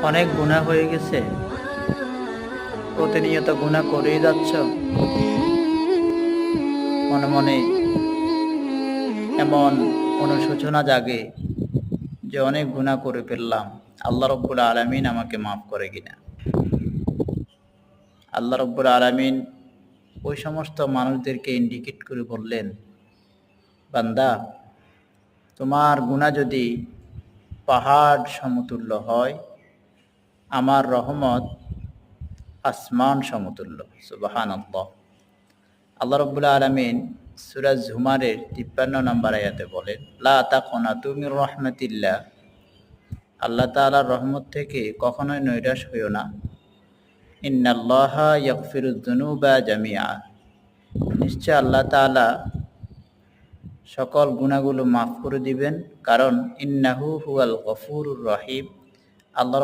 অনেক গুনাহ হয়ে গেছে, প্রতিনিয়ত গুনাহ করেই যাচ্ছ, মনে মনে এমন অনুশোচনা জাগে যে অনেক গুনাহ করে ফেললাম, আল্লাহ রব্বুল আলামিন আমাকে মাফ করে কিনা। আল্লাহ রব্বুল আলামিন ওই সমস্ত মানুষদেরকে ইন্ডিকেট করে বললেন, বান্দা, তোমার গুনাহ যদি পাহাড় সমতুল্য হয়, আমার রহমত আসমান সমতুল্য। সুবহানাল্লাহ। আল্লাহ রব্বুল আলামিন সূরা যুমারের 53 নম্বর আয়াতে বলেন, লা তাকুনাতু মির রাহমাতিল্লাহ, আল্লাহ তাআলার রহমত থেকে কখনোই নৈরাশ হইও না। ইন্নাল্লাহা ইয়াগফিরুয যুনুবা জামিআ, নিশ্চয় আল্লাহ তাআলা সকল গুনাহগুলো মাফ করে দিবেন, কারণ ইন্নাহু হুয়াল গফুরুর রহিম, আল্লাহ